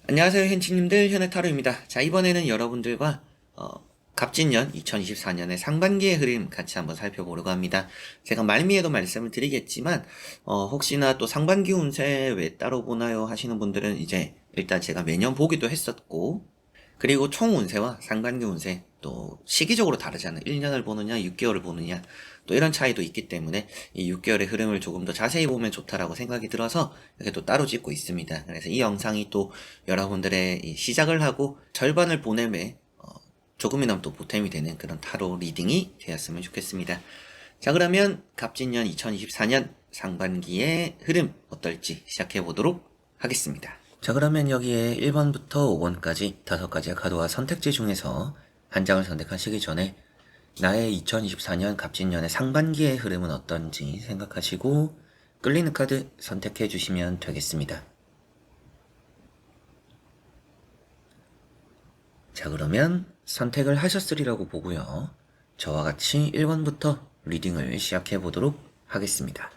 안녕하세요 현치님들, 현해타로입니다. 자, 이번에는 여러분들과 갑진년 2024년의 상반기의 흐름 같이 한번 살펴보려고 합니다. 제가 말미에도 말씀을 드리겠지만 혹시나 또 상반기 운세 왜 따로 보나요 하시는 분들은 이제 일단 제가 매년 보기도 했었고, 그리고 총 운세와 상반기 운세 또 시기적으로 다르잖아요. 1년을 보느냐 6개월을 보느냐 또 이런 차이도 있기 때문에 이 6개월의 흐름을 조금 더 자세히 보면 좋다라고 생각이 들어서 이렇게 또 따로 찍고 있습니다. 그래서 이 영상이 또 여러분들의 이 시작을 하고 절반을 보냄에 조금이나마 또 보탬이 되는 그런 타로 리딩이 되었으면 좋겠습니다. 자, 그러면 갑진년 2024년 상반기의 흐름 어떨지 시작해 보도록 하겠습니다. 자, 그러면 여기에 1번부터 5번까지 5가지의 카드와 선택지 중에서 한 장을 선택하시기 전에 나의 2024년 갑진년의 상반기의 흐름은 어떤지 생각하시고 끌리는 카드 선택해 주시면 되겠습니다. 자, 그러면 선택을 하셨으리라고 보고요. 저와 같이 1번부터 리딩을 시작해 보도록 하겠습니다.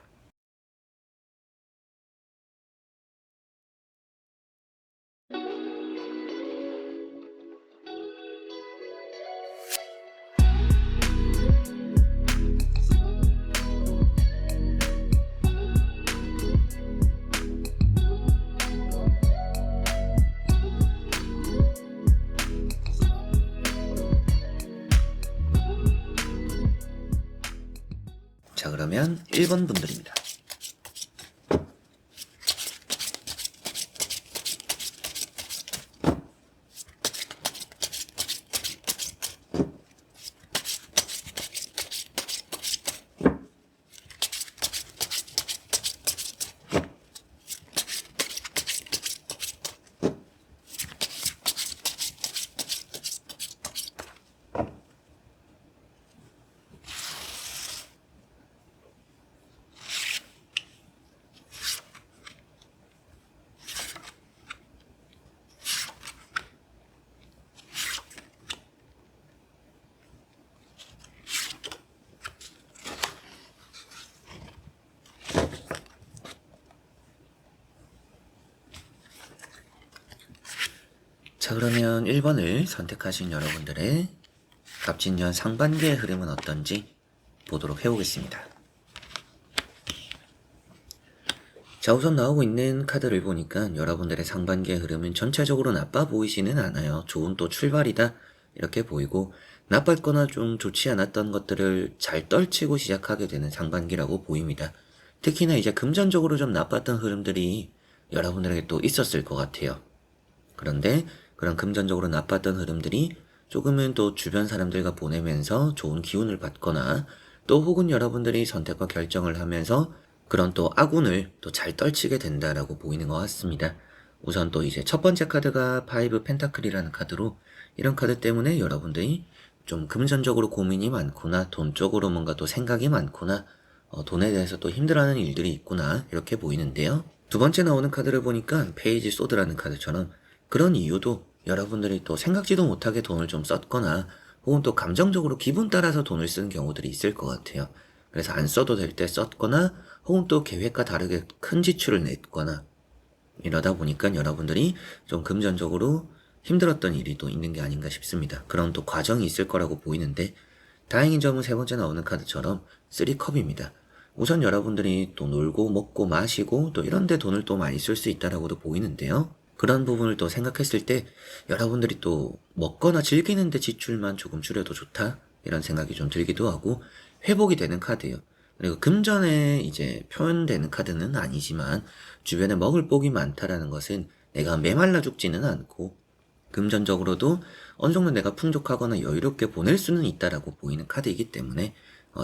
자, 그러면 1번 분들입니다. 자, 그러면 1번을 선택하신 여러분들의 갑진년 상반기의 흐름은 어떤지 보도록 해보겠습니다. 자, 우선 나오고 있는 카드를 보니까 여러분들의 상반기의 흐름은 전체적으로 나빠 보이지는 않아요. 좋은 또 출발이다 이렇게 보이고, 나빴거나 좀 좋지 않았던 것들을 잘 떨치고 시작하게 되는 상반기라고 보입니다. 특히나 이제 금전적으로 좀 나빴던 흐름들이 여러분들에게 또 있었을 것 같아요. 그런데 그런 금전적으로 나빴던 흐름들이 조금은 또 주변 사람들과 보내면서 좋은 기운을 받거나, 또 혹은 여러분들이 선택과 결정을 하면서 그런 또 악운을 또 잘 떨치게 된다라고 보이는 것 같습니다. 우선 또 이제 첫 번째 카드가 파이브 펜타클이라는 카드로, 이런 카드 때문에 여러분들이 좀 금전적으로 고민이 많구나, 돈 쪽으로 뭔가 또 생각이 많구나, 돈에 대해서 또 힘들어하는 일들이 있구나 이렇게 보이는데요. 두 번째 나오는 카드를 보니까 페이지 소드라는 카드처럼 그런 이유도 여러분들이 또 생각지도 못하게 돈을 좀 썼거나, 혹은 또 감정적으로 기분 따라서 돈을 쓰는 경우들이 있을 것 같아요. 그래서 안 써도 될 때 썼거나, 혹은 또 계획과 다르게 큰 지출을 냈거나, 이러다 보니까 여러분들이 좀 금전적으로 힘들었던 일이 또 있는 게 아닌가 싶습니다. 그런 또 과정이 있을 거라고 보이는데, 다행인 점은 세 번째 나오는 카드처럼 3컵입니다. 우선 여러분들이 또 놀고 먹고 마시고 또 이런 데 돈을 또 많이 쓸 수 있다라고도 보이는데요. 그런 부분을 또 생각했을 때 여러분들이 또 먹거나 즐기는데 지출만 조금 줄여도 좋다 이런 생각이 좀 들기도 하고, 회복이 되는 카드예요. 그리고 금전에 이제 표현되는 카드는 아니지만 주변에 먹을 복이 많다라는 것은 내가 메말라 죽지는 않고 금전적으로도 어느 정도 내가 풍족하거나 여유롭게 보낼 수는 있다라고 보이는 카드이기 때문에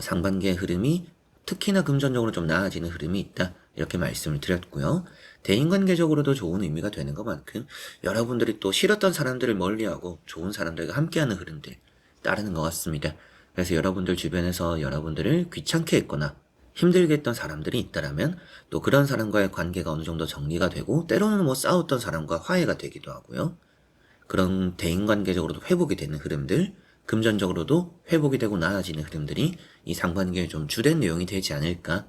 상반기의 흐름이 특히나 금전적으로 좀 나아지는 흐름이 있다 이렇게 말씀을 드렸고요. 대인관계적으로도 좋은 의미가 되는 것만큼 여러분들이 또 싫었던 사람들을 멀리하고 좋은 사람들과 함께하는 흐름들 따르는 것 같습니다. 그래서 여러분들 주변에서 여러분들을 귀찮게 했거나 힘들게 했던 사람들이 있다라면 또 그런 사람과의 관계가 어느 정도 정리가 되고, 때로는 뭐 싸웠던 사람과 화해가 되기도 하고요. 그런 대인관계적으로도 회복이 되는 흐름들, 금전적으로도 회복이 되고 나아지는 흐름들이 이 상반기에 좀 주된 내용이 되지 않을까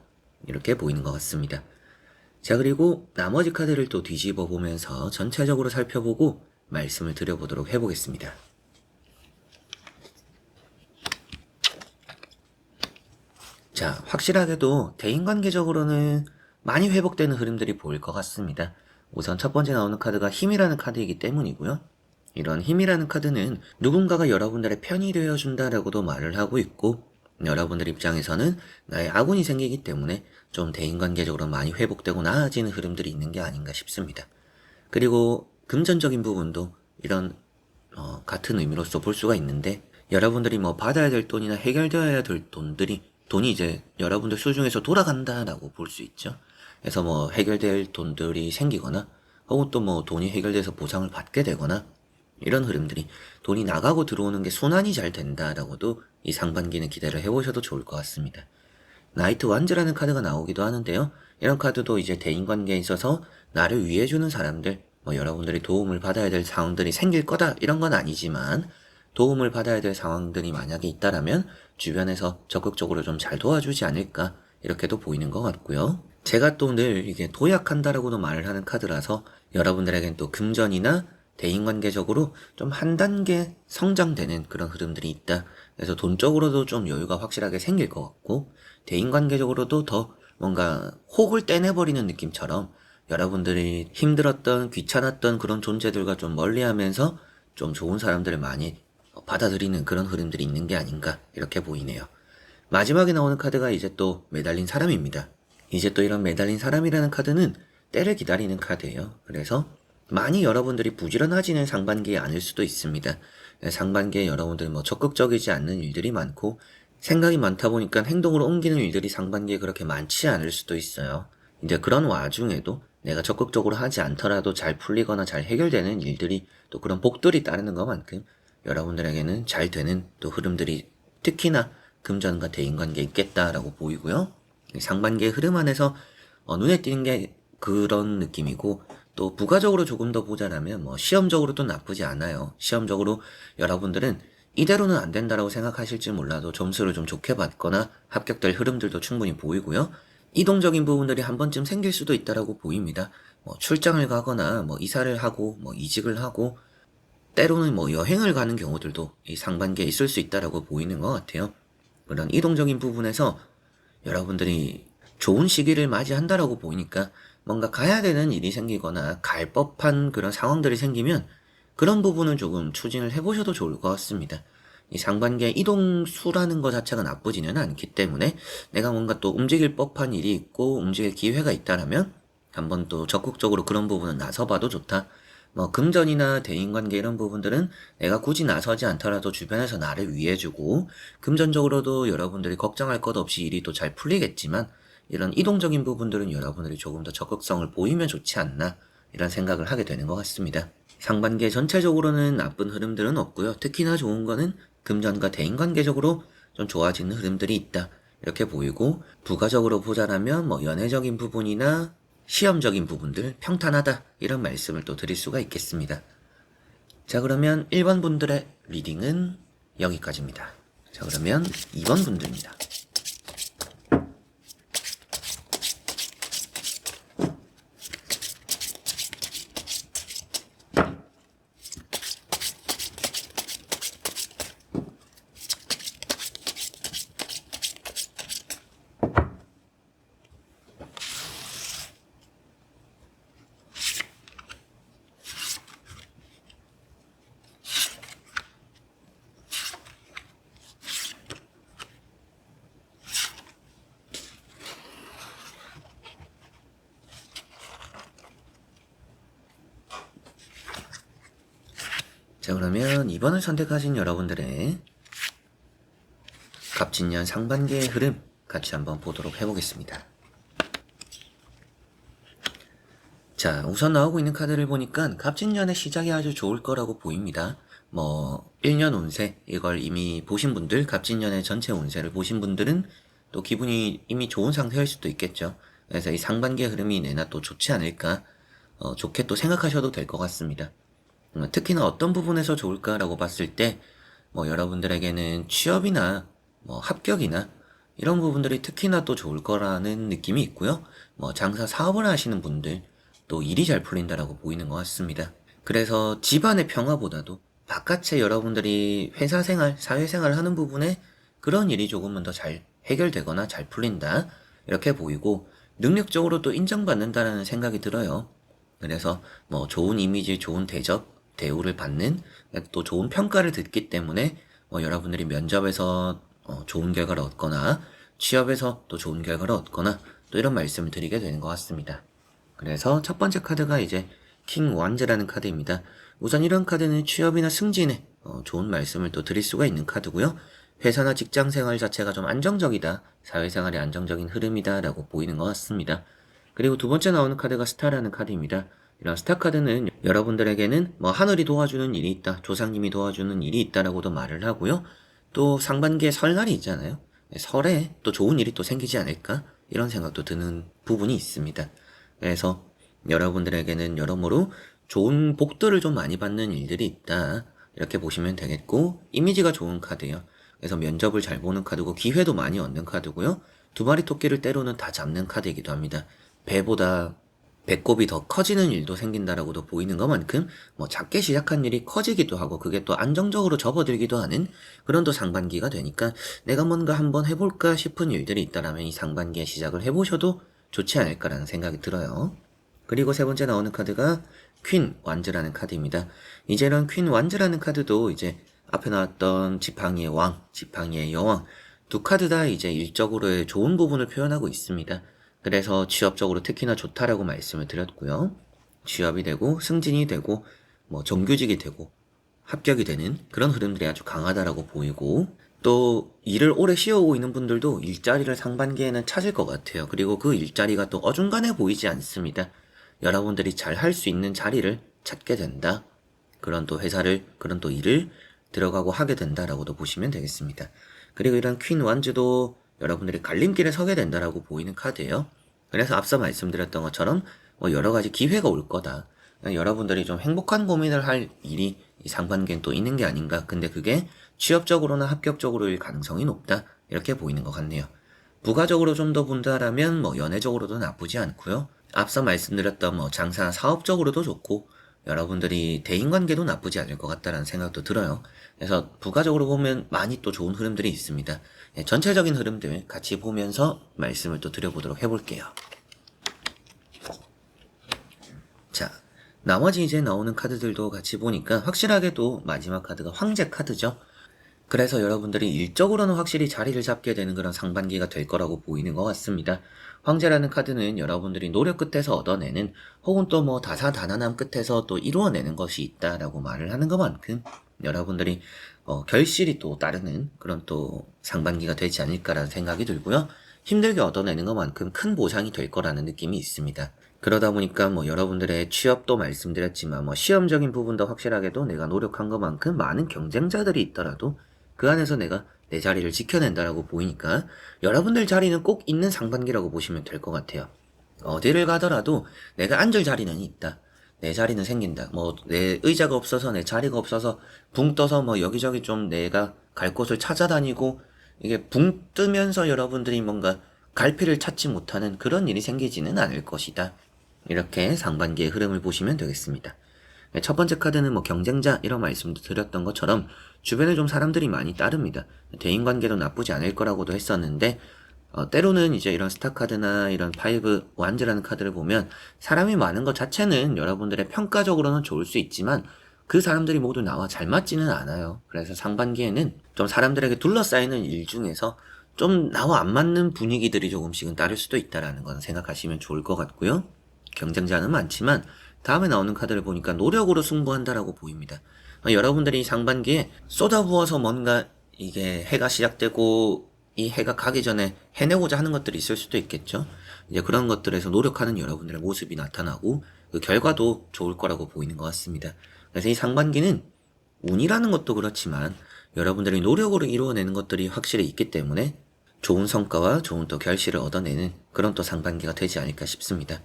이렇게 보이는 것 같습니다. 자, 그리고 나머지 카드를 또 뒤집어 보면서 전체적으로 살펴보고 말씀을 드려보도록 해보겠습니다. 자, 확실하게도 대인관계적으로는 많이 회복되는 흐름들이 보일 것 같습니다. 우선 첫 번째 나오는 카드가 힘이라는 카드이기 때문이고요. 이런 힘이라는 카드는 누군가가 여러분들의 편이 되어준다라고도 말을 하고 있고, 여러분들 입장에서는 나의 아군이 생기기 때문에 좀 대인관계적으로 많이 회복되고 나아지는 흐름들이 있는 게 아닌가 싶습니다. 그리고 금전적인 부분도 이런 같은 의미로서 볼 수가 있는데, 여러분들이 뭐 받아야 될 돈이나 해결되어야 될 돈이 이제 여러분들 수중에서 돌아간다라고 볼 수 있죠. 그래서 뭐 해결될 돈들이 생기거나 혹은 또 뭐 돈이 해결돼서 보상을 받게 되거나 이런 흐름들이, 돈이 나가고 들어오는 게 순환이 잘 된다라고도 이 상반기는 기대를 해보셔도 좋을 것 같습니다. 나이트 완즈라는 카드가 나오기도 하는데요. 이런 카드도 이제 대인관계에 있어서 나를 위해주는 사람들, 뭐 여러분들이 도움을 받아야 될 상황들이 생길 거다 이런 건 아니지만, 도움을 받아야 될 상황들이 만약에 있다라면 주변에서 적극적으로 좀 잘 도와주지 않을까, 이렇게도 보이는 것 같고요. 제가 또 늘 이게 도약한다라고도 말을 하는 카드라서 여러분들에겐 또 금전이나 대인관계적으로 좀 한 단계 성장되는 그런 흐름들이 있다. 그래서 돈적으로도 좀 여유가 확실하게 생길 것 같고, 대인관계적으로도 더 뭔가 혹을 떼내버리는 느낌처럼 여러분들이 힘들었던, 귀찮았던 그런 존재들과 좀 멀리하면서 좀 좋은 사람들을 많이 받아들이는 그런 흐름들이 있는 게 아닌가, 이렇게 보이네요. 마지막에 나오는 카드가 이제 또 매달린 사람입니다. 이제 또 이런 매달린 사람이라는 카드는 때를 기다리는 카드예요. 그래서 많이 여러분들이 부지런하지는 상반기에 않을 수도 있습니다. 상반기에 여러분들 뭐 적극적이지 않는 일들이 많고, 생각이 많다 보니까 행동으로 옮기는 일들이 상반기에 그렇게 많지 않을 수도 있어요. 이제 그런 와중에도 내가 적극적으로 하지 않더라도 잘 풀리거나 잘 해결되는 일들이, 또 그런 복들이 따르는 것만큼 여러분들에게는 잘 되는 또 흐름들이 특히나 금전과 대인관계에 있겠다라고 보이고요. 상반기의 흐름 안에서 눈에 띄는 게 그런 느낌이고, 또 부가적으로 조금 더 보자라면 뭐 시험적으로도 나쁘지 않아요. 시험적으로 여러분들은 이대로는 안 된다라고 생각하실지 몰라도 점수를 좀 좋게 받거나 합격될 흐름들도 충분히 보이고요. 이동적인 부분들이 한 번쯤 생길 수도 있다라고 보입니다. 뭐 출장을 가거나 뭐 이사를 하고 뭐 이직을 하고, 때로는 뭐 여행을 가는 경우들도 이 상반기에 있을 수 있다라고 보이는 것 같아요. 그런 이동적인 부분에서 여러분들이 좋은 시기를 맞이한다라고 보이니까, 뭔가 가야 되는 일이 생기거나 갈 법한 그런 상황들이 생기면 그런 부분은 조금 추진을 해보셔도 좋을 것 같습니다. 이 상반기에 이동수라는 것 자체가 나쁘지는 않기 때문에 내가 뭔가 또 움직일 법한 일이 있고 움직일 기회가 있다라면 한번 또 적극적으로 그런 부분은 나서봐도 좋다. 뭐 금전이나 대인관계 이런 부분들은 내가 굳이 나서지 않더라도 주변에서 나를 위해주고, 금전적으로도 여러분들이 걱정할 것 없이 일이 또 잘 풀리겠지만, 이런 이동적인 부분들은 여러분들이 조금 더 적극성을 보이면 좋지 않나, 이런 생각을 하게 되는 것 같습니다. 상반기에 전체적으로는 나쁜 흐름들은 없고요. 특히나 좋은 거는 금전과 대인관계적으로 좀 좋아지는 흐름들이 있다, 이렇게 보이고, 부가적으로 보자라면 뭐 연애적인 부분이나 시험적인 부분들 평탄하다, 이런 말씀을 또 드릴 수가 있겠습니다. 자, 그러면 1번 분들의 리딩은 여기까지입니다. 자, 그러면 2번 분들입니다. 자, 그러면 2번을 선택하신 여러분들의 갑진년 상반기의 흐름 같이 한번 보도록 해보겠습니다. 자, 우선 나오고 있는 카드를 보니까 갑진년의 시작이 아주 좋을 거라고 보입니다. 뭐 1년 운세, 이걸 이미 보신 분들, 갑진년의 전체 운세를 보신 분들은 또 기분이 이미 좋은 상태일 수도 있겠죠. 그래서 이 상반기의 흐름이 내나 또 좋지 않을까, 좋게 또 생각하셔도 될 것 같습니다. 특히나 어떤 부분에서 좋을까라고 봤을 때, 뭐 여러분들에게는 취업이나 뭐 합격이나 이런 부분들이 특히나 또 좋을 거라는 느낌이 있고요. 뭐 장사 사업을 하시는 분들 또 일이 잘 풀린다라고 보이는 것 같습니다. 그래서 집안의 평화보다도 바깥에 여러분들이 회사 생활, 사회 생활을 하는 부분에 그런 일이 조금은 더 잘 해결되거나 잘 풀린다. 이렇게 보이고 능력적으로 또 인정받는다라는 생각이 들어요. 그래서 뭐 좋은 이미지, 좋은 대접, 대우를 받는 또 좋은 평가를 듣기 때문에 뭐 여러분들이 면접에서 좋은 결과를 얻거나 취업에서 또 좋은 결과를 얻거나 또 이런 말씀을 드리게 되는 것 같습니다. 그래서 첫 번째 카드가 이제 킹 완즈라는 카드입니다. 우선 이런 카드는 취업이나 승진에 좋은 말씀을 또 드릴 수가 있는 카드고요. 회사나 직장 생활 자체가 좀 안정적이다. 사회생활이 안정적인 흐름이다 라고 보이는 것 같습니다. 그리고 두 번째 나오는 카드가 스타라는 카드입니다. 이런 스타 카드는 여러분들에게는 뭐 하늘이 도와주는 일이 있다, 조상님이 도와주는 일이 있다라고도 말을 하고요. 또 상반기에 설날이 있잖아요. 설에 또 좋은 일이 또 생기지 않을까? 이런 생각도 드는 부분이 있습니다. 그래서 여러분들에게는 여러모로 좋은 복들을 좀 많이 받는 일들이 있다. 이렇게 보시면 되겠고, 이미지가 좋은 카드예요. 그래서 면접을 잘 보는 카드고, 기회도 많이 얻는 카드고요. 두 마리 토끼를 때로는 다 잡는 카드이기도 합니다. 배보다 배꼽이 더 커지는 일도 생긴다라고도 보이는 것만큼 뭐 작게 시작한 일이 커지기도 하고 그게 또 안정적으로 접어들기도 하는 그런 또 상반기가 되니까 내가 뭔가 한번 해볼까 싶은 일들이 있다라면 이 상반기에 시작을 해보셔도 좋지 않을까라는 생각이 들어요. 그리고 세 번째 나오는 카드가 퀸 완즈라는 카드입니다. 이제 이런 퀸 완즈라는 카드도 이제 앞에 나왔던 지팡이의 왕, 지팡이의 여왕 두 카드 다 이제 일적으로의 좋은 부분을 표현하고 있습니다. 그래서 취업적으로 특히나 좋다라고 말씀을 드렸고요. 취업이 되고 승진이 되고 뭐 정규직이 되고 합격이 되는 그런 흐름들이 아주 강하다라고 보이고 또 일을 오래 쉬어오고 있는 분들도 일자리를 상반기에는 찾을 것 같아요. 그리고 그 일자리가 또 어중간해 보이지 않습니다. 여러분들이 잘 할 수 있는 자리를 찾게 된다. 그런 또 회사를, 그런 또 일을 들어가고 하게 된다라고도 보시면 되겠습니다. 그리고 이런 퀸 완즈도 여러분들이 갈림길에 서게 된다라고 보이는 카드예요. 그래서 앞서 말씀드렸던 것처럼 뭐 여러 가지 기회가 올 거다. 여러분들이 좀 행복한 고민을 할 일이 이 상반기엔 또 있는 게 아닌가. 근데 그게 취업적으로나 합격적으로일 가능성이 높다. 이렇게 보이는 것 같네요. 부가적으로 좀 더 본다라면 뭐 연애적으로도 나쁘지 않고요. 앞서 말씀드렸던 뭐 장사 사업적으로도 좋고 여러분들이 대인관계도 나쁘지 않을 것 같다라는 생각도 들어요. 그래서 부가적으로 보면 많이 또 좋은 흐름들이 있습니다. 전체적인 흐름들 같이 보면서 말씀을 또 드려보도록 해볼게요. 자, 나머지 이제 나오는 카드들도 같이 보니까 확실하게도 마지막 카드가 황제 카드죠. 그래서 여러분들이 일적으로는 확실히 자리를 잡게 되는 그런 상반기가 될 거라고 보이는 것 같습니다. 황제라는 카드는 여러분들이 노력 끝에서 얻어내는 혹은 또 뭐 다사다난함 끝에서 또 이루어내는 것이 있다라고 말을 하는 것만큼 여러분들이 결실이 또 따르는 그런 또 상반기가 되지 않을까라는 생각이 들고요. 힘들게 얻어내는 것만큼 큰 보상이 될 거라는 느낌이 있습니다. 그러다 보니까 뭐 여러분들의 취업도 말씀드렸지만 뭐 시험적인 부분도 확실하게도 내가 노력한 것만큼 많은 경쟁자들이 있더라도 그 안에서 내가 내 자리를 지켜낸다라고 보이니까 여러분들 자리는 꼭 있는 상반기라고 보시면 될 것 같아요. 어디를 가더라도 내가 앉을 자리는 있다. 내 자리는 생긴다. 뭐 내 의자가 없어서 내 자리가 없어서 붕 떠서 뭐 여기저기 좀 내가 갈 곳을 찾아다니고 이게 붕 뜨면서 여러분들이 뭔가 갈피를 찾지 못하는 그런 일이 생기지는 않을 것이다. 이렇게 상반기의 흐름을 보시면 되겠습니다. 첫 번째 카드는 뭐 경쟁자 이런 말씀도 드렸던 것처럼 주변에 좀 사람들이 많이 따릅니다. 대인관계도 나쁘지 않을 거라고도 했었는데 때로는 이제 이런 스타 카드나 이런 파이브 완즈라는 카드를 보면 사람이 많은 것 자체는 여러분들의 평가적으로는 좋을 수 있지만 그 사람들이 모두 나와 잘 맞지는 않아요. 그래서 상반기에는 좀 사람들에게 둘러싸이는 일 중에서 좀 나와 안 맞는 분위기들이 조금씩은 따를 수도 있다라는 건 생각하시면 좋을 것 같고요. 경쟁자는 많지만 다음에 나오는 카드를 보니까 노력으로 승부한다라고 보입니다. 여러분들이 상반기에 쏟아부어서 뭔가 이게 해가 시작되고 이 해가 가기 전에 해내고자 하는 것들이 있을 수도 있겠죠. 이제 그런 것들에서 노력하는 여러분들의 모습이 나타나고 그 결과도 좋을 거라고 보이는 것 같습니다. 그래서 이 상반기는 운이라는 것도 그렇지만 여러분들이 노력으로 이루어내는 것들이 확실히 있기 때문에 좋은 성과와 좋은 또 결실을 얻어내는 그런 또 상반기가 되지 않을까 싶습니다.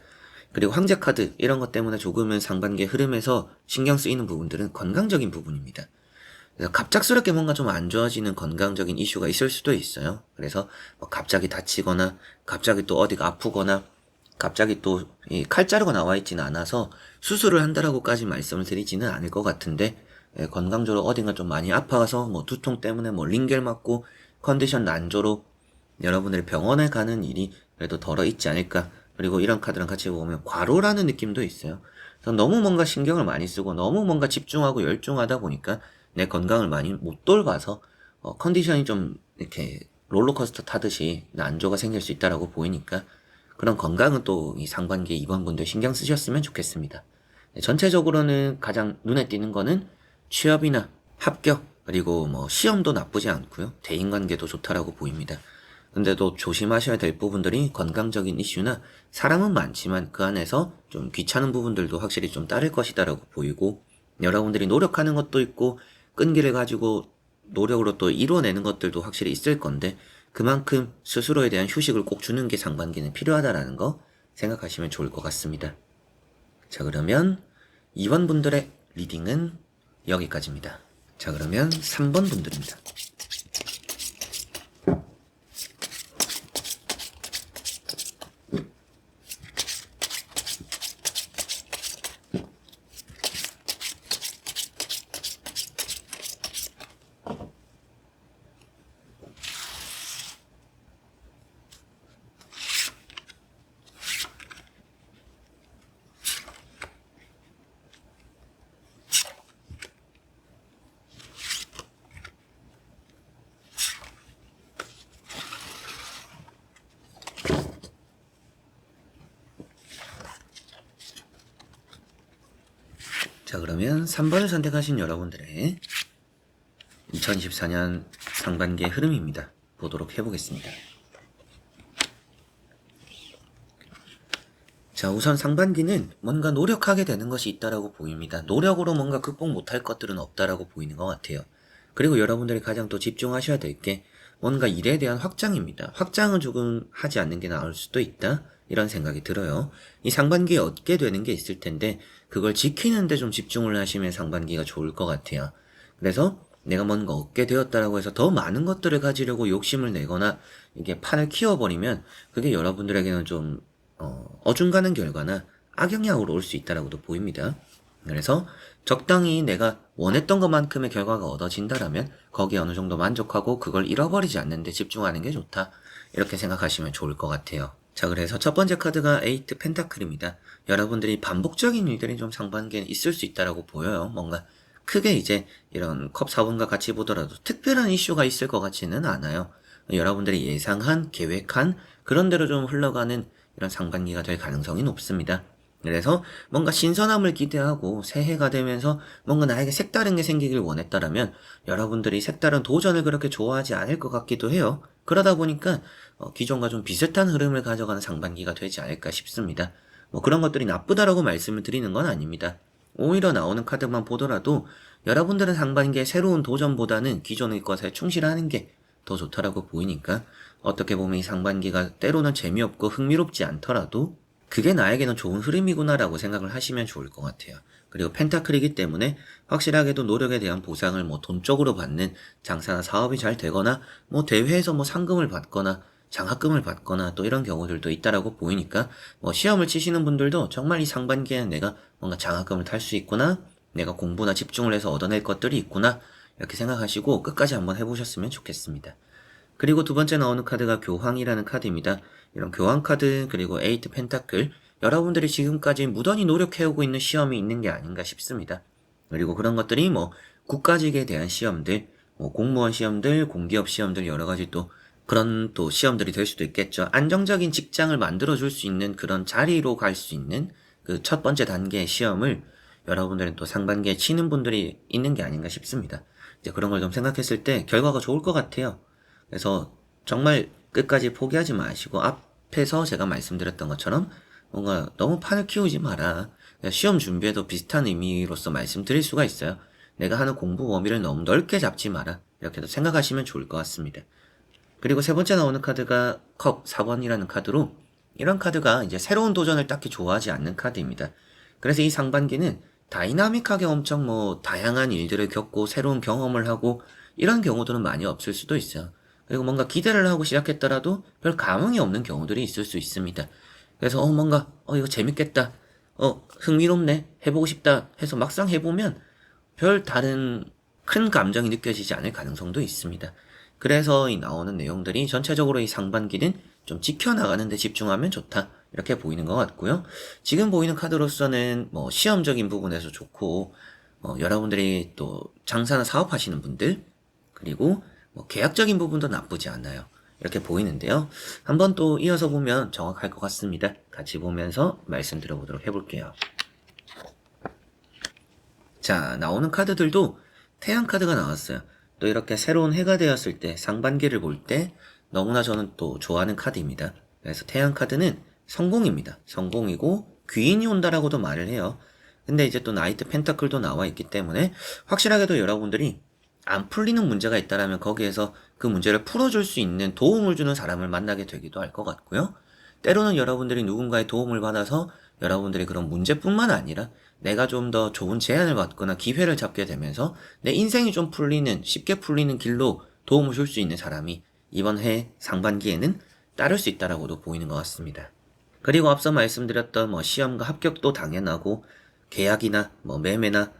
그리고 황제 카드 이런 것 때문에 조금은 상반기의 흐름에서 신경 쓰이는 부분들은 건강적인 부분입니다. 그래서 갑작스럽게 뭔가 좀 안 좋아지는 건강적인 이슈가 있을 수도 있어요. 그래서 뭐 갑자기 다치거나 갑자기 또 어디가 아프거나 갑자기 또 이 칼자루가 나와 있지는 않아서 수술을 한다라고까지 말씀을 드리지는 않을 것 같은데, 건강적으로 어딘가 좀 많이 아파서 뭐 두통 때문에 뭐 링겔 맞고 컨디션 난조로 여러분들이 병원에 가는 일이 그래도 덜어 있지 않을까. 그리고 이런 카드랑 같이 보면 과로라는 느낌도 있어요. 그래서 너무 뭔가 신경을 많이 쓰고 너무 뭔가 집중하고 열중하다 보니까 내 건강을 많이 못 돌봐서 컨디션이 좀 이렇게 롤러코스터 타듯이 난조가 생길 수 있다라고 보이니까, 그런 건강은 또 이 상반기 입원분들 신경 쓰셨으면 좋겠습니다. 전체적으로는 가장 눈에 띄는 거는 취업이나 합격, 그리고 뭐 시험도 나쁘지 않고요. 대인관계도 좋다라고 보입니다. 근데 또 조심하셔야 될 부분들이 건강적인 이슈나 사람은 많지만 그 안에서 좀 귀찮은 부분들도 확실히 좀 따를 것이다라고 보이고, 여러분들이 노력하는 것도 있고 끈기를 가지고 노력으로 또 이뤄내는 것들도 확실히 있을 건데, 그만큼 스스로에 대한 휴식을 꼭 주는 게 상반기는 필요하다라는 거 생각하시면 좋을 것 같습니다. 자, 그러면 2번 분들의 리딩은 여기까지입니다. 자, 그러면 3번 분들입니다. 자, 그러면 3번을 선택하신 여러분들의 2024년 상반기의 흐름입니다. 보도록 해보겠습니다. 자, 우선 상반기는 뭔가 노력하게 되는 것이 있다라고 보입니다. 노력으로 뭔가 극복 못할 것들은 없다라고 보이는 것 같아요. 그리고 여러분들이 가장 또 집중하셔야 될 게 뭔가 일에 대한 확장입니다. 확장은 조금 하지 않는 게 나을 수도 있다, 이런 생각이 들어요. 이 상반기에 얻게 되는 게 있을 텐데 그걸 지키는데 좀 집중을 하시면 상반기가 좋을 것 같아요. 그래서 내가 뭔가 얻게 되었다라고 해서 더 많은 것들을 가지려고 욕심을 내거나 이게 판을 키워버리면 그게 여러분들에게는 좀 어중간한 결과나 악영향으로 올 수 있다라고도 보입니다. 그래서 적당히 내가 원했던 것만큼의 결과가 얻어진다라면 거기에 어느 정도 만족하고 그걸 잃어버리지 않는 데 집중하는 게 좋다, 이렇게 생각하시면 좋을 것 같아요. 자, 그래서 첫 번째 카드가 에이트 펜타클입니다. 여러분들이 반복적인 일들이 좀 상반기에 있을 수 있다라고 보여요. 뭔가 크게 이제 이런 컵 4번과 같이 보더라도 특별한 이슈가 있을 것 같지는 않아요. 여러분들이 예상한, 계획한 그런 대로 좀 흘러가는 이런 상반기가 될 가능성이 높습니다. 그래서 뭔가 신선함을 기대하고 새해가 되면서 뭔가 나에게 색다른 게 생기길 원했다라면 여러분들이 색다른 도전을 그렇게 좋아하지 않을 것 같기도 해요. 그러다 보니까 기존과 좀 비슷한 흐름을 가져가는 상반기가 되지 않을까 싶습니다. 뭐 그런 것들이 나쁘다라고 말씀을 드리는 건 아닙니다. 오히려 나오는 카드만 보더라도 여러분들은 상반기에 새로운 도전보다는 기존의 것에 충실하는 게 더 좋다라고 보이니까, 어떻게 보면 이 상반기가 때로는 재미없고 흥미롭지 않더라도 그게 나에게는 좋은 흐름이구나라고 생각을 하시면 좋을 것 같아요. 그리고 펜타클이기 때문에 확실하게도 노력에 대한 보상을 뭐 돈적으로 받는 장사나 사업이 잘 되거나 뭐 대회에서 뭐 상금을 받거나 장학금을 받거나 또 이런 경우들도 있다라고 보이니까, 뭐 시험을 치시는 분들도 정말 이 상반기에는 내가 뭔가 장학금을 탈 수 있구나, 내가 공부나 집중을 해서 얻어낼 것들이 있구나, 이렇게 생각하시고 끝까지 한번 해보셨으면 좋겠습니다. 그리고 두 번째 나오는 카드가 교황이라는 카드입니다. 이런 교황 카드 그리고 에이트 펜타클, 여러분들이 지금까지 무던히 노력해오고 있는 시험이 있는 게 아닌가 싶습니다. 그리고 그런 것들이 뭐 국가직에 대한 시험들, 뭐 공무원 시험들, 공기업 시험들, 여러 가지 또 그런 또 시험들이 될 수도 있겠죠. 안정적인 직장을 만들어줄 수 있는 그런 자리로 갈 수 있는 그 첫 번째 단계의 시험을 여러분들은 또 상반기에 치는 분들이 있는 게 아닌가 싶습니다. 이제 그런 걸 좀 생각했을 때 결과가 좋을 것 같아요. 그래서 정말 끝까지 포기하지 마시고 앞에서 제가 말씀드렸던 것처럼 뭔가 너무 판을 키우지 마라. 시험 준비에도 비슷한 의미로서 말씀드릴 수가 있어요. 내가 하는 공부 범위를 너무 넓게 잡지 마라, 이렇게도 생각하시면 좋을 것 같습니다. 그리고 세 번째 나오는 카드가 컵 4번이라는 카드로, 이런 카드가 이제 새로운 도전을 딱히 좋아하지 않는 카드입니다. 그래서 이 상반기는 다이나믹하게 엄청 뭐 다양한 일들을 겪고 새로운 경험을 하고 이런 경우들은 많이 없을 수도 있어요. 그리고 뭔가 기대를 하고 시작했더라도 별 감흥이 없는 경우들이 있을 수 있습니다. 그래서 뭔가 이거 재밌겠다. 흥미롭네. 해보고 싶다 해서 막상 해보면 별 다른 큰 감정이 느껴지지 않을 가능성도 있습니다. 그래서 이 나오는 내용들이 전체적으로 이 상반기는 좀 지켜나가는 데 집중하면 좋다. 이렇게 보이는 것 같고요. 지금 보이는 카드로서는 뭐 시험적인 부분에서 좋고, 여러분들이 또 장사나 사업하시는 분들, 그리고 뭐 계약적인 부분도 나쁘지 않아요. 이렇게 보이는데요. 한번 또 이어서 보면 정확할 것 같습니다. 같이 보면서 말씀드려보도록 해볼게요. 자, 나오는 카드들도 태양 카드가 나왔어요. 또 이렇게 새로운 해가 되었을 때 상반기를 볼 때 너무나 저는 또 좋아하는 카드입니다. 그래서 태양 카드는 성공입니다. 성공이고 귀인이 온다라고도 말을 해요. 근데 이제 또 나이트 펜타클도 나와 있기 때문에 확실하게도 여러분들이 안 풀리는 문제가 있다라면 거기에서 그 문제를 풀어줄 수 있는 도움을 주는 사람을 만나게 되기도 할 것 같고요. 때로는 여러분들이 누군가의 도움을 받아서 여러분들이 그런 문제뿐만 아니라 내가 좀 더 좋은 제안을 받거나 기회를 잡게 되면서 내 인생이 좀 풀리는, 쉽게 풀리는 길로 도움을 줄 수 있는 사람이 이번 해 상반기에는 따를 수 있다라고도 보이는 것 같습니다. 그리고 앞서 말씀드렸던 뭐 시험과 합격도 당연하고 계약이나 뭐 매매나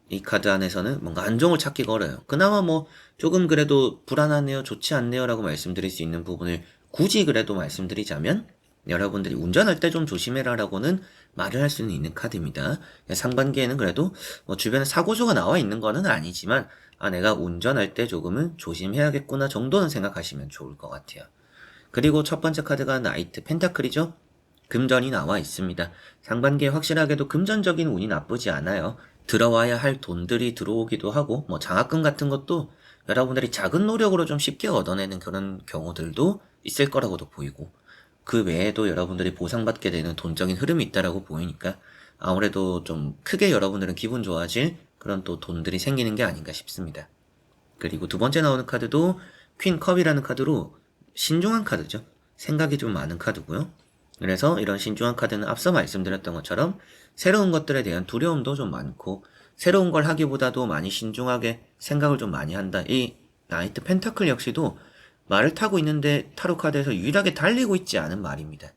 이 카드 안에서는 뭔가 안정을 찾기가 어려요. 그나마 뭐 조금 그래도 불안하네요, 좋지 않네요 라고 말씀드릴 수 있는 부분을 굳이 그래도 말씀드리자면 여러분들이 운전할 때 좀 조심해라 라고는 말을 할 수는 있는 카드입니다. 상반기에는 그래도 뭐 주변에 사고수가 나와 있는 거는 아니지만 내가 운전할 때 조금은 조심해야겠구나 정도는 생각하시면 좋을 것 같아요. 그리고 첫 번째 카드가 나이트 펜타클이죠. 금전이 나와 있습니다. 상반기에 확실하게도 금전적인 운이 나쁘지 않아요. 들어와야 할 돈들이 들어오기도 하고 뭐 장학금 같은 것도 여러분들이 작은 노력으로 좀 쉽게 얻어내는 그런 경우들도 있을 거라고도 보이고 그 외에도 여러분들이 보상받게 되는 돈적인 흐름이 있다라고 보이니까 아무래도 좀 크게 여러분들은 기분 좋아질 그런 또 돈들이 생기는 게 아닌가 싶습니다. 그리고 두 번째 나오는 카드도 퀸 컵이라는 카드로 신중한 카드죠. 생각이 좀 많은 카드고요. 그래서 이런 신중한 카드는 앞서 말씀드렸던 것처럼 새로운 것들에 대한 두려움도 좀 많고 새로운 걸 하기보다도 많이 신중하게 생각을 좀 많이 한다. 이 나이트 펜타클 역시도 말을 타고 있는데 타로 카드에서 유일하게 달리고 있지 않은 말입니다.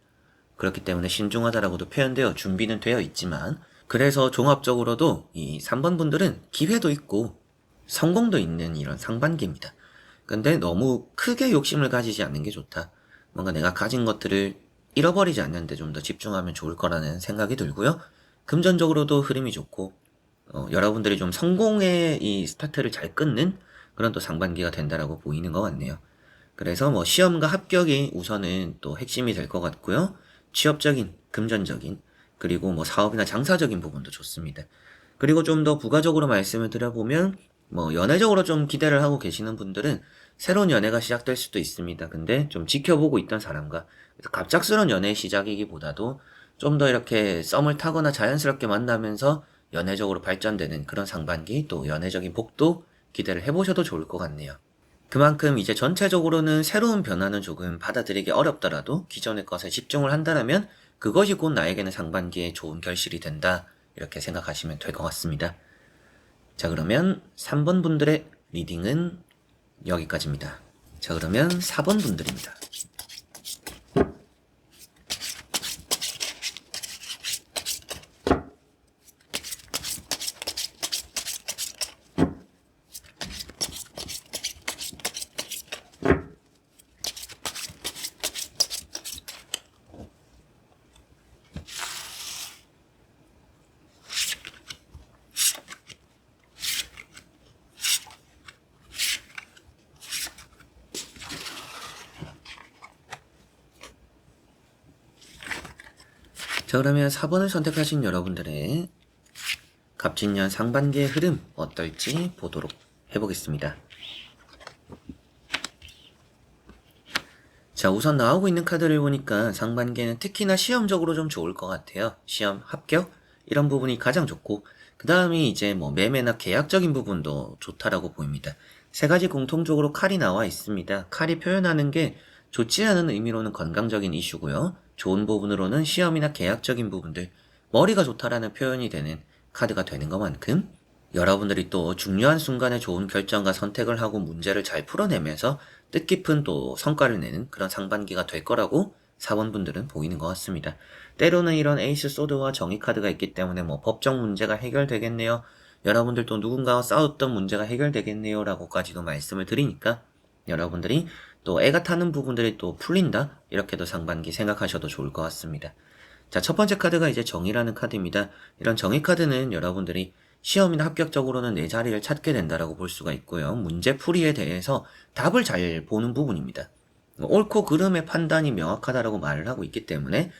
그렇기 때문에 신중하다라고도 표현되어 준비는 되어 있지만 그래서 종합적으로도 이 3번 분들은 기회도 있고 성공도 있는 이런 상반기입니다. 근데 너무 크게 욕심을 가지지 않는 게 좋다. 뭔가 내가 가진 것들을 잃어버리지 않는데 좀 더 집중하면 좋을 거라는 생각이 들고요. 금전적으로도 흐름이 좋고 여러분들이 좀 성공의 이 스타트를 잘 끊는 그런 또 상반기가 된다라고 보이는 것 같네요. 그래서 뭐 시험과 합격이 우선은 또 핵심이 될 것 같고요. 취업적인, 금전적인, 그리고 뭐 사업이나 장사적인 부분도 좋습니다. 그리고 좀 더 부가적으로 말씀을 드려보면 뭐 연애적으로 좀 기대를 하고 계시는 분들은 새로운 연애가 시작될 수도 있습니다. 근데 좀 지켜보고 있던 사람과 갑작스러운 연애의 시작이기보다도 좀 더 이렇게 썸을 타거나 자연스럽게 만나면서 연애적으로 발전되는 그런 상반기 또 연애적인 복도 기대를 해보셔도 좋을 것 같네요. 그만큼 이제 전체적으로는 새로운 변화는 조금 받아들이기 어렵더라도 기존의 것에 집중을 한다면 그것이 곧 나에게는 상반기에 좋은 결실이 된다. 이렇게 생각하시면 될 것 같습니다. 자, 그러면 3번 분들의 리딩은 여기까지입니다. 자, 그러면 4번 분들입니다. 자, 그러면 4번을 선택하신 여러분들의 갑진년 상반기의 흐름 어떨지 보도록 해보겠습니다. 자, 우선 나오고 있는 카드를 보니까 상반기에는 특히나 시험적으로 좀 좋을 것 같아요. 시험, 합격 이런 부분이 가장 좋고 그 다음이 이제 뭐 매매나 계약적인 부분도 좋다라고 보입니다. 세 가지 공통적으로 칼이 나와 있습니다. 칼이 표현하는 게 좋지 않은 의미로는 건강적인 이슈고요. 좋은 부분으로는 시험이나 계약적인 부분들, 머리가 좋다라는 표현이 되는 카드가 되는 것만큼 여러분들이 또 중요한 순간에 좋은 결정과 선택을 하고 문제를 잘 풀어내면서 뜻깊은 또 성과를 내는 그런 상반기가 될 거라고 사원분들은 보이는 것 같습니다. 때로는 이런 에이스 소드와 정의 카드가 있기 때문에 뭐 법적 문제가 해결되겠네요. 여러분들 또 누군가와 싸웠던 문제가 해결되겠네요 라고까지도 말씀을 드리니까 여러분들이 또 애가 타는 부분들이 또 풀린다 이렇게도 상반기 생각하셔도 좋을 것 같습니다. 자, 첫 번째 카드가 이제 정의라는 카드입니다. 이런 정의 카드는 여러분들이 시험이나 합격적으로는 내 자리를 찾게 된다라고 볼 수가 있고요. 문제 풀이에 대해서 답을 잘 보는 부분입니다. 옳고 그름의 판단이 명확하다라고 말을 하고 있기 때문에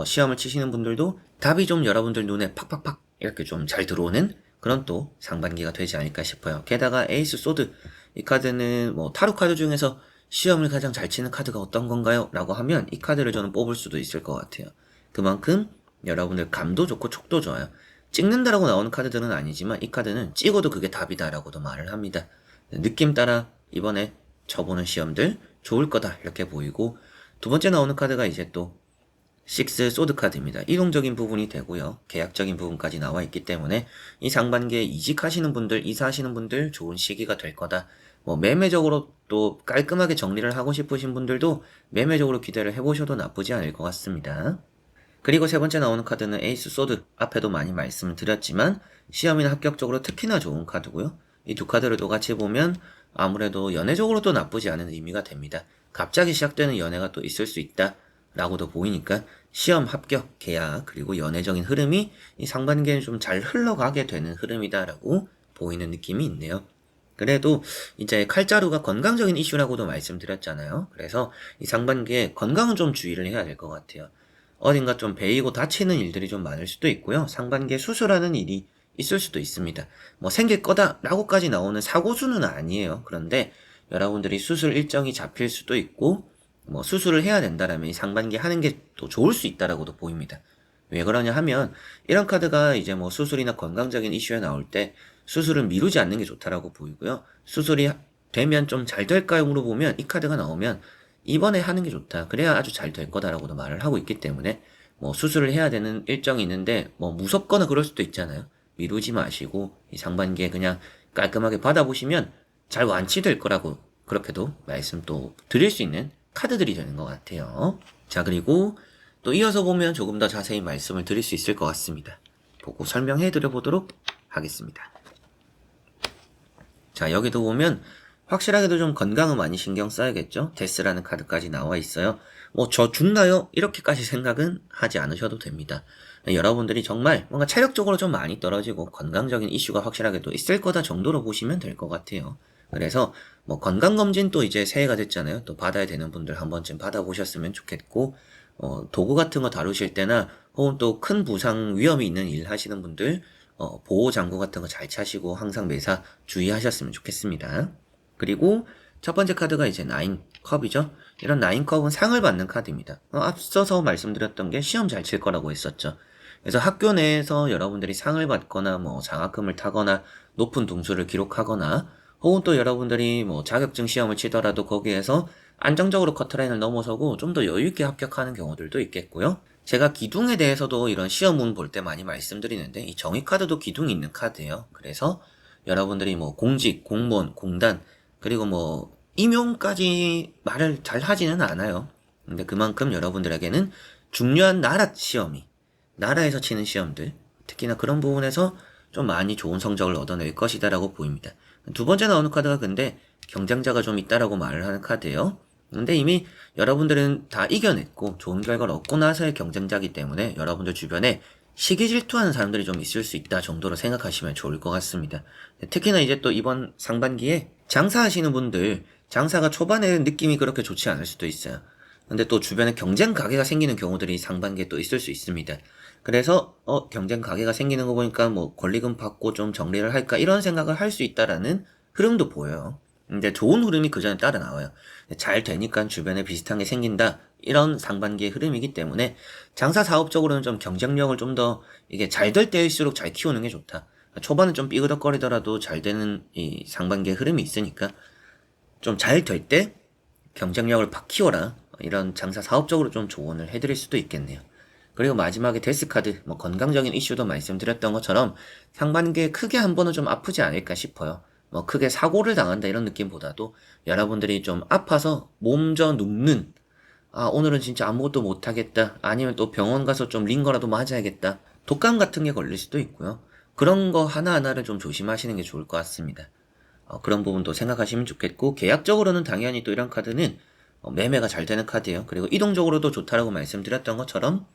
시험을 치시는 분들도 답이 좀 여러분들 눈에 팍팍팍 이렇게 좀 잘 들어오는 그런 또 상반기가 되지 않을까 싶어요. 게다가 에이스 소드 이 카드는 뭐 타로 카드 중에서 시험을 가장 잘 치는 카드가 어떤 건가요? 라고 하면 이 카드를 저는 뽑을 수도 있을 것 같아요. 그만큼 여러분들 감도 좋고 촉도 좋아요. 찍는다라고 나오는 카드들은 아니지만 이 카드는 찍어도 그게 답이다라고도 말을 합니다. 느낌 따라 이번에 쳐보는 시험들 좋을 거다 이렇게 보이고 두 번째 나오는 카드가 이제 또 6 소드 카드입니다. 이동적인 부분이 되고요. 계약적인 부분까지 나와 있기 때문에 이 상반기에 이직하시는 분들, 이사하시는 분들 좋은 시기가 될 거다. 뭐 매매적으로 또 깔끔하게 정리를 하고 싶으신 분들도 매매적으로 기대를 해보셔도 나쁘지 않을 것 같습니다. 그리고 세 번째 나오는 카드는 에이스 소드. 앞에도 많이 말씀을 드렸지만 시험이나 합격적으로 특히나 좋은 카드고요. 이 두 카드를 또 같이 보면 아무래도 연애적으로도 나쁘지 않은 의미가 됩니다. 갑자기 시작되는 연애가 또 있을 수 있다 라고도 보이니까 시험 합격, 계약, 그리고 연애적인 흐름이 이 상반기에는 좀 잘 흘러가게 되는 흐름이다라고 보이는 느낌이 있네요. 그래도 이제 칼자루가 건강적인 이슈라고도 말씀드렸잖아요. 그래서 이 상반기에 건강은 좀 주의를 해야 될 것 같아요. 어딘가 좀 베이고 다치는 일들이 좀 많을 수도 있고요. 상반기에 수술하는 일이 있을 수도 있습니다. 뭐 생길 거다 라고까지 나오는 사고수는 아니에요. 그런데 여러분들이 수술 일정이 잡힐 수도 있고 뭐 수술을 해야 된다라면 이 상반기에 하는 게 또 좋을 수 있다라고도 보입니다. 왜 그러냐 하면 이런 카드가 이제 뭐 수술이나 건강적인 이슈에 나올 때 수술을 미루지 않는 게 좋다라고 보이고요. 수술이 되면 좀 잘 될까요? 물어보면 이 카드가 나오면 이번에 하는 게 좋다. 그래야 아주 잘 될 거다라고도 말을 하고 있기 때문에 뭐 수술을 해야 되는 일정이 있는데 뭐 무섭거나 그럴 수도 있잖아요. 미루지 마시고 이 상반기에 그냥 깔끔하게 받아보시면 잘 완치될 거라고 그렇게도 말씀 또 드릴 수 있는 카드들이 되는 것 같아요. 자, 그리고 또 이어서 보면 조금 더 자세히 말씀을 드릴 수 있을 것 같습니다. 보고 설명해 드려 보도록 하겠습니다. 자, 여기도 보면 확실하게도 좀 건강은 많이 신경 써야겠죠? 데스라는 카드까지 나와 있어요. 뭐 저 죽나요? 이렇게까지 생각은 하지 않으셔도 됩니다. 여러분들이 정말 뭔가 체력적으로 좀 많이 떨어지고 건강적인 이슈가 확실하게도 있을 거다 정도로 보시면 될 것 같아요. 그래서 뭐 건강검진 또 이제 새해가 됐잖아요. 또 받아야 되는 분들 한 번쯤 받아보셨으면 좋겠고 도구 같은 거 다루실 때나 혹은 또 큰 부상 위험이 있는 일 하시는 분들 보호장구 같은 거 잘 차시고 항상 매사 주의하셨으면 좋겠습니다. 그리고 첫 번째 카드가 이제 9컵이죠. 이런 9컵은 상을 받는 카드입니다. 앞서서 말씀드렸던 게 시험 잘 칠 거라고 했었죠. 그래서 학교 내에서 여러분들이 상을 받거나 뭐 장학금을 타거나 높은 등수를 기록하거나 혹은 또 여러분들이 뭐 자격증 시험을 치더라도 거기에서 안정적으로 커트라인을 넘어서고 좀 더 여유있게 합격하는 경우들도 있겠고요. 제가 기둥에 대해서도 이런 시험문 볼 때 많이 말씀드리는데 이 정의카드도 기둥이 있는 카드예요. 그래서 여러분들이 뭐 공직, 공무원, 공단 그리고 뭐 임용까지 말을 잘 하지는 않아요. 근데 그만큼 여러분들에게는 중요한 나라 시험이 나라에서 치는 시험들 특히나 그런 부분에서 좀 많이 좋은 성적을 얻어낼 것이다 라고 보입니다. 두 번째 나오는 카드가 근데 경쟁자가 좀 있다라고 말을 하는 카드예요. 근데 이미 여러분들은 다 이겨냈고 좋은 결과를 얻고 나서의 경쟁자이기 때문에 여러분들 주변에 시기 질투하는 사람들이 좀 있을 수 있다 정도로 생각하시면 좋을 것 같습니다. 특히나 이제 또 이번 상반기에 장사하시는 분들 장사가 초반에 느낌이 그렇게 좋지 않을 수도 있어요. 근데 또 주변에 경쟁 가게가 생기는 경우들이 상반기에 또 있을 수 있습니다. 그래서 경쟁 가게가 생기는 거 보니까 뭐 권리금 받고 좀 정리를 할까 이런 생각을 할 수 있다라는 흐름도 보여요. 근데 좋은 흐름이 그 전에 따라 나와요. 잘 되니까 주변에 비슷한 게 생긴다. 이런 상반기의 흐름이기 때문에 장사 사업적으로는 좀 경쟁력을 좀 더 이게 잘 될 때일수록 잘 키우는 게 좋다. 초반은 좀 삐그덕거리더라도 잘 되는 이 상반기의 흐름이 있으니까 좀 잘 될 때 경쟁력을 팍 키워라. 이런 장사 사업적으로 좀 조언을 해드릴 수도 있겠네요. 그리고 마지막에 데스카드, 뭐 건강적인 이슈도 말씀드렸던 것처럼 상반기에 크게 한 번은 좀 아프지 않을까 싶어요. 뭐 크게 사고를 당한다 이런 느낌보다도 여러분들이 좀 아파서 몸져 눕는, 아 오늘은 진짜 아무것도 못하겠다, 아니면 또 병원 가서 좀 링거라도 맞아야겠다, 독감 같은 게 걸릴 수도 있고요. 그런 거 하나하나를 좀 조심하시는 게 좋을 것 같습니다. 그런 부분도 생각하시면 좋겠고, 계약적으로는 당연히 또 이런 카드는 매매가 잘 되는 카드예요. 그리고 이동적으로도 좋다라고 말씀드렸던 것처럼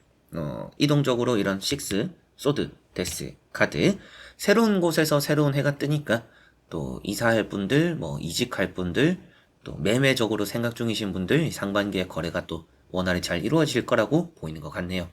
이동적으로 이런 식스, 소드, 데스 카드, 새로운 곳에서 새로운 해가 뜨니까 또 이사할 분들, 뭐 이직할 분들, 또 매매적으로 생각 중이신 분들 상반기에 거래가 또 원활히 잘 이루어질 거라고 보이는 것 같네요.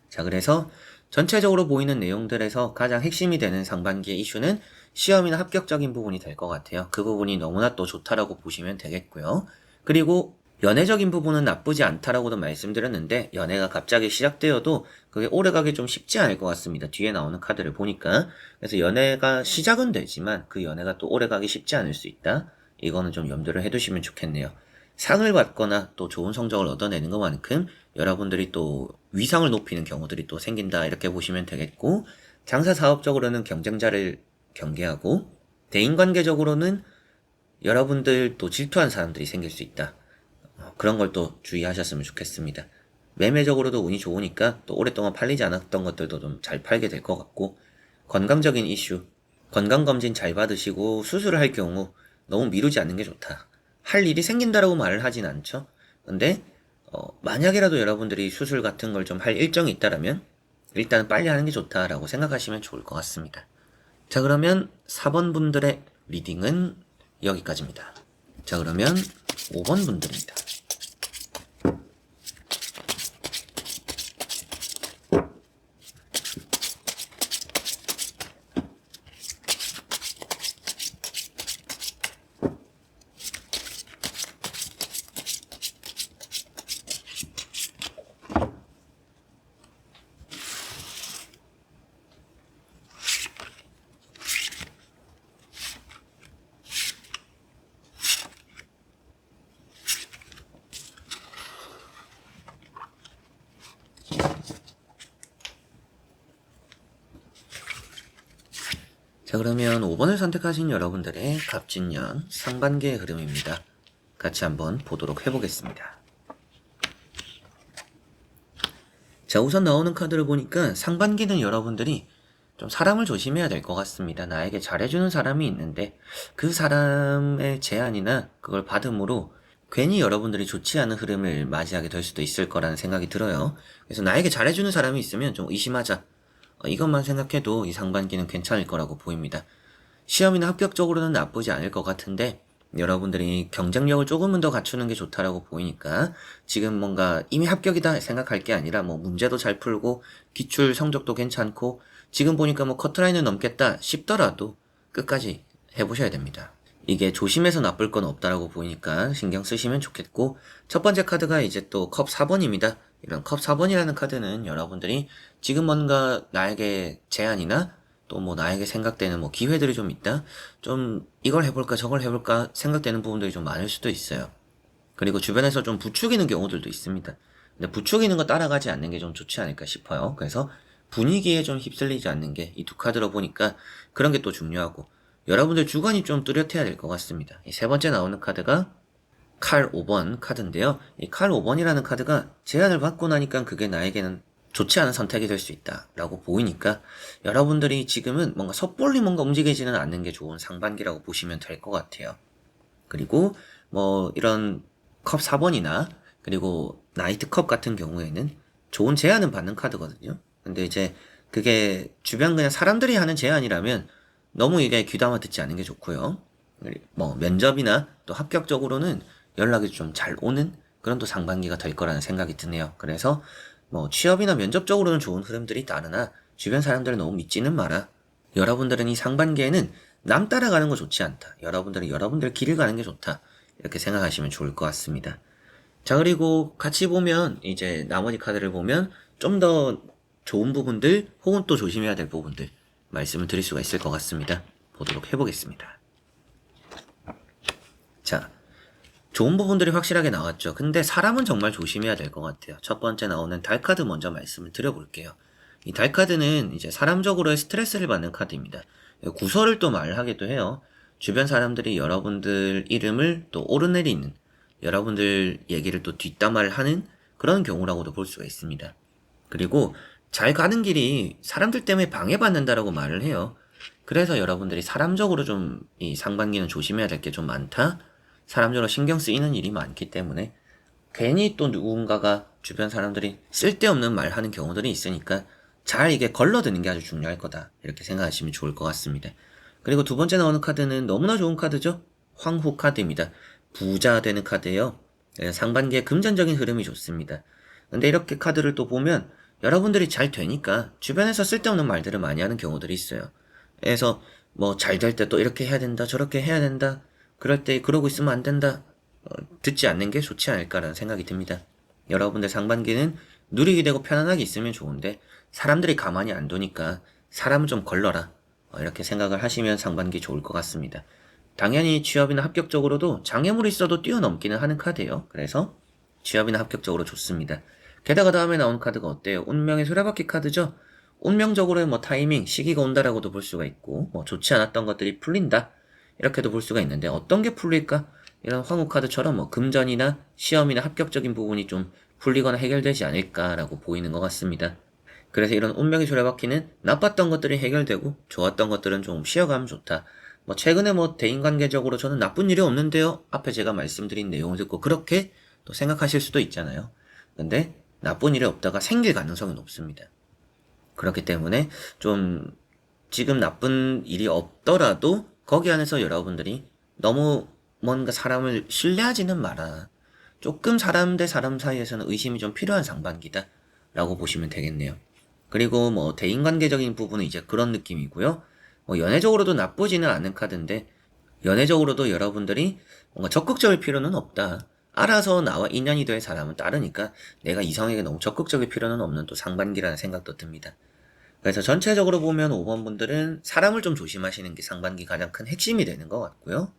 자, 그래서 전체적으로 보이는 내용들에서 가장 핵심이 되는 상반기의 이슈는 시험이나 합격적인 부분이 될 것 같아요. 그 부분이 너무나 또 좋다라고 보시면 되겠고요. 그리고 연애적인 부분은 나쁘지 않다라고도 말씀드렸는데, 연애가 갑자기 시작되어도 그게 오래가기 좀 쉽지 않을 것 같습니다. 뒤에 나오는 카드를 보니까. 그래서 연애가 시작은 되지만 그 연애가 또 오래가기 쉽지 않을 수 있다. 이거는 좀 염두를 해두시면 좋겠네요. 상을 받거나 또 좋은 성적을 얻어내는 것만큼 여러분들이 또 위상을 높이는 경우들이 또 생긴다, 이렇게 보시면 되겠고, 장사 사업적으로는 경쟁자를 경계하고, 대인관계적으로는 여러분들 또 질투하는 사람들이 생길 수 있다. 그런 걸 또 주의하셨으면 좋겠습니다. 매매적으로도 운이 좋으니까 또 오랫동안 팔리지 않았던 것들도 좀 잘 팔게 될 것 같고, 건강적인 이슈, 건강검진 잘 받으시고 수술을 할 경우 너무 미루지 않는 게 좋다. 할 일이 생긴다라고 말을 하진 않죠. 근데 만약이라도 여러분들이 수술 같은 걸 좀 할 일정이 있다라면 일단 빨리 하는 게 좋다라고 생각하시면 좋을 것 같습니다. 자, 그러면 4번 분들의 리딩은 여기까지입니다. 자, 그러면 5번 분들입니다. 자, 그러면 5번을 선택하신 여러분들의 갑진년 상반기의 흐름입니다. 같이 한번 보도록 해보겠습니다. 자, 우선 나오는 카드를 보니까 상반기는 여러분들이 좀 사람을 조심해야 될 것 같습니다. 나에게 잘해주는 사람이 있는데 그 사람의 제안이나 그걸 받음으로 괜히 여러분들이 좋지 않은 흐름을 맞이하게 될 수도 있을 거라는 생각이 들어요. 그래서 나에게 잘해주는 사람이 있으면 좀 의심하자. 이것만 생각해도 이 상반기는 괜찮을 거라고 보입니다. 시험이나 합격적으로는 나쁘지 않을 것 같은데 여러분들이 경쟁력을 조금은 더 갖추는 게 좋다라고 보이니까 지금 뭔가 이미 합격이다 생각할 게 아니라 뭐 문제도 잘 풀고 기출 성적도 괜찮고 지금 보니까 뭐 커트라인을 넘겠다 싶더라도 끝까지 해보셔야 됩니다. 이게 조심해서 나쁠 건 없다라고 보이니까 신경 쓰시면 좋겠고, 첫 번째 카드가 이제 또 컵 4번입니다. 이런 컵 4번이라는 카드는 여러분들이 지금 뭔가 나에게 제안이나 또 뭐 나에게 생각되는 뭐 기회들이 좀 있다, 좀 이걸 해볼까 저걸 해볼까 생각되는 부분들이 좀 많을 수도 있어요. 그리고 주변에서 좀 부추기는 경우들도 있습니다. 근데 부추기는 거 따라가지 않는 게 좀 좋지 않을까 싶어요. 그래서 분위기에 좀 휩쓸리지 않는 게 이 두 카드로 보니까 그런 게 또 중요하고, 여러분들 주관이 좀 뚜렷해야 될 것 같습니다. 이 세 번째 나오는 카드가 칼 5번 카드인데요. 이 칼 5번이라는 카드가 제안을 받고 나니까 그게 나에게는 좋지 않은 선택이 될 수 있다라고 보이니까 여러분들이 지금은 뭔가 섣불리 뭔가 움직이지는 않는 게 좋은 상반기라고 보시면 될 것 같아요. 그리고 뭐 이런 컵 4번이나 그리고 나이트컵 같은 경우에는 좋은 제안은 받는 카드거든요. 근데 이제 그게 주변 그냥 사람들이 하는 제안이라면 너무 이게 귀담아 듣지 않는 게 좋고요. 뭐 면접이나 또 합격적으로는 연락이 좀 잘 오는 그런 또 상반기가 될 거라는 생각이 드네요. 그래서 뭐 취업이나 면접적으로는 좋은 흐름들이 따르나 주변 사람들을 너무 믿지는 마라. 여러분들은 이 상반기에는 남 따라가는 거 좋지 않다. 여러분들은 여러분들 길을 가는 게 좋다. 이렇게 생각하시면 좋을 것 같습니다. 자, 그리고 같이 보면 이제 나머지 카드를 보면 좀 더 좋은 부분들 혹은 또 조심해야 될 부분들 말씀을 드릴 수가 있을 것 같습니다. 보도록 해보겠습니다. 자, 좋은 부분들이 확실하게 나왔죠. 근데 사람은 정말 조심해야 될 것 같아요. 첫 번째 나오는 달 카드 먼저 말씀을 드려볼게요. 이 달 카드는 이제 사람적으로의 스트레스를 받는 카드입니다. 구설을 또 말하기도 해요. 주변 사람들이 여러분들 이름을 또 오르내리는, 여러분들 얘기를 또 뒷담화를 하는 그런 경우라고도 볼 수가 있습니다. 그리고 잘 가는 길이 사람들 때문에 방해받는다라고 말을 해요. 그래서 여러분들이 사람적으로 좀 이 상반기는 조심해야 될 게 좀 많다. 사람적으로 신경 쓰이는 일이 많기 때문에 괜히 또 누군가가 주변 사람들이 쓸데없는 말 하는 경우들이 있으니까 잘 이게 걸러드는 게 아주 중요할 거다. 이렇게 생각하시면 좋을 것 같습니다. 그리고 두 번째 나오는 카드는 너무나 좋은 카드죠. 황후 카드입니다. 부자 되는 카드예요. 상반기에 금전적인 흐름이 좋습니다. 근데 이렇게 카드를 또 보면 여러분들이 잘 되니까 주변에서 쓸데없는 말들을 많이 하는 경우들이 있어요. 그래서 뭐 잘 될 때 또 이렇게 해야 된다, 저렇게 해야 된다, 그럴 때 그러고 있으면 안 된다, 듣지 않는 게 좋지 않을까라는 생각이 듭니다. 여러분들 상반기는 누리게 되고 편안하게 있으면 좋은데 사람들이 가만히 안 두니까 사람을 좀 걸러라, 이렇게 생각을 하시면 상반기 좋을 것 같습니다. 당연히 취업이나 합격적으로도 장애물이 있어도 뛰어넘기는 하는 카드예요. 그래서 취업이나 합격적으로 좋습니다. 게다가 다음에 나온 카드가 어때요? 운명의 수레바퀴 카드죠? 운명적으로의 뭐 타이밍, 시기가 온다라고도 볼 수가 있고, 뭐 좋지 않았던 것들이 풀린다, 이렇게도 볼 수가 있는데 어떤 게 풀릴까? 이런 황후 카드처럼 뭐 금전이나 시험이나 합격적인 부분이 좀 풀리거나 해결되지 않을까라고 보이는 것 같습니다. 그래서 이런 운명의 수레바퀴는 나빴던 것들이 해결되고 좋았던 것들은 좀 쉬어가면 좋다. 뭐 최근에 뭐 대인관계적으로 저는 나쁜 일이 없는데요, 앞에 제가 말씀드린 내용을 듣고 그렇게 또 생각하실 수도 있잖아요. 근데 나쁜 일이 없다가 생길 가능성이 높습니다. 그렇기 때문에 좀 지금 나쁜 일이 없더라도 거기 안에서 여러분들이 너무 뭔가 사람을 신뢰하지는 마라. 조금 사람 대 사람 사이에서는 의심이 좀 필요한 상반기다 라고 보시면 되겠네요. 그리고 뭐 대인관계적인 부분은 이제 그런 느낌이고요. 뭐 연애적으로도 나쁘지는 않은 카드인데 연애적으로도 여러분들이 뭔가 적극적일 필요는 없다. 알아서 나와 인연이 될 사람은 따르니까 내가 이성에게 너무 적극적일 필요는 없는 또 상반기라는 생각도 듭니다. 그래서 전체적으로 보면 5번 분들은 사람을 좀 조심하시는 게 상반기 가장 큰 핵심이 되는 것 같고요.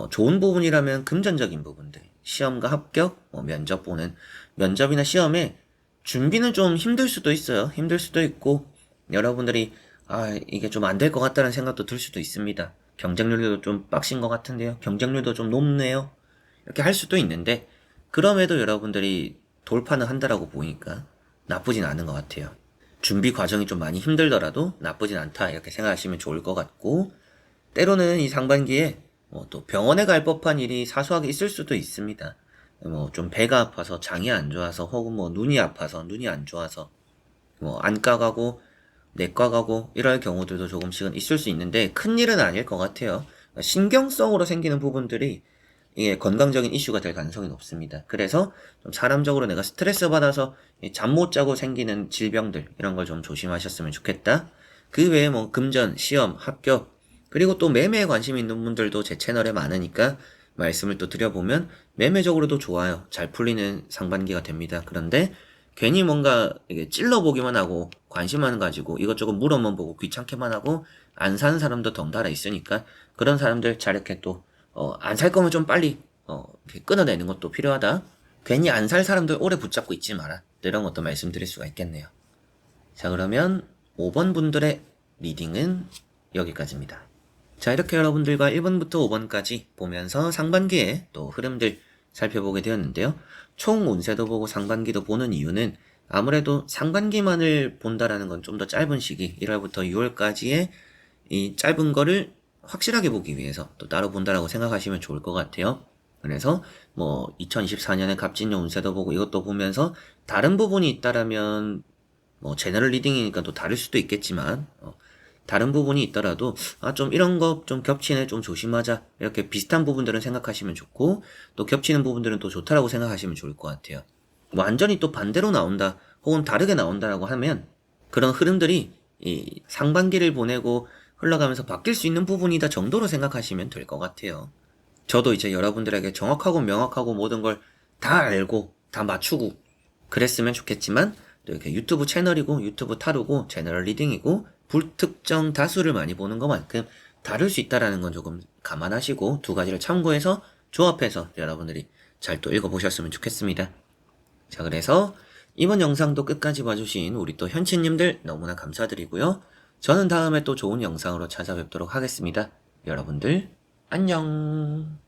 좋은 부분이라면 금전적인 부분들, 시험과 합격, 면접 보는, 면접이나 시험에 준비는 좀 힘들 수도 있어요. 힘들 수도 있고, 여러분들이, 이게 좀 안 될 것 같다는 생각도 들 수도 있습니다. 경쟁률도 좀 빡신 것 같은데요. 경쟁률도 좀 높네요. 이렇게 할 수도 있는데, 그럼에도 여러분들이 돌파는 한다라고 보니까 나쁘진 않은 것 같아요. 준비 과정이 좀 많이 힘들더라도 나쁘진 않다, 이렇게 생각하시면 좋을 것 같고, 때로는 이 상반기에 또 병원에 갈 법한 일이 사소하게 있을 수도 있습니다. 뭐 좀 배가 아파서 장이 안 좋아서, 혹은 뭐 눈이 아파서 눈이 안 좋아서 뭐 안과 가고 내과 가고 이럴 경우들도 조금씩은 있을 수 있는데 큰 일은 아닐 것 같아요. 신경성으로 생기는 부분들이 이게 건강적인 이슈가 될 가능성이 높습니다. 그래서 좀 사람적으로 내가 스트레스 받아서 잠 못 자고 생기는 질병들, 이런 걸 좀 조심하셨으면 좋겠다. 그 외에 뭐 금전, 시험, 합격, 그리고 또 매매에 관심 있는 분들도 제 채널에 많으니까 말씀을 또 드려보면 매매적으로도 좋아요. 잘 풀리는 상반기가 됩니다. 그런데 괜히 뭔가 이게 찔러보기만 하고 관심만 가지고 이것저것 물어만 보고 귀찮게만 하고 안 사는 사람도 덩달아 있으니까 그런 사람들 잘 이렇게 또 안 살 거면 좀 빨리 이렇게 끊어내는 것도 필요하다. 괜히 안 살 사람들 오래 붙잡고 있지 마라. 이런 것도 말씀드릴 수가 있겠네요. 자, 그러면 5번 분들의 리딩은 여기까지입니다. 자, 이렇게 여러분들과 1번부터 5번까지 보면서 상반기에 또 흐름들 살펴보게 되었는데요. 총 운세도 보고 상반기도 보는 이유는 아무래도 상반기만을 본다라는 건 좀 더 짧은 시기, 1월부터 6월까지의 이 짧은 거를 확실하게 보기 위해서 또 따로 본다라고 생각하시면 좋을 것 같아요. 그래서 뭐 2024년에 갑진년 운세도 보고 이것도 보면서 다른 부분이 있다라면 뭐 제너럴 리딩이니까 또 다를 수도 있겠지만 다른 부분이 있더라도 좀 이런 거 좀 겹치네, 좀 조심하자, 이렇게 비슷한 부분들은 생각하시면 좋고 또 겹치는 부분들은 또 좋다라고 생각하시면 좋을 것 같아요. 완전히 또 반대로 나온다 혹은 다르게 나온다라고 하면 그런 흐름들이 이 상반기를 보내고 흘러가면서 바뀔 수 있는 부분이다 정도로 생각하시면 될 것 같아요. 저도 이제 여러분들에게 정확하고 명확하고 모든 걸 다 알고 다 맞추고 그랬으면 좋겠지만 또 이렇게 유튜브 채널이고 유튜브 타로고 제너럴 리딩이고 불특정 다수를 많이 보는 것만큼 다를 수 있다라는 건 조금 감안하시고 두 가지를 참고해서 조합해서 여러분들이 잘 또 읽어보셨으면 좋겠습니다. 자, 그래서 이번 영상도 끝까지 봐주신 우리 또 현치님들 너무나 감사드리고요. 저는 다음에 또 좋은 영상으로 찾아뵙도록 하겠습니다. 여러분들 안녕.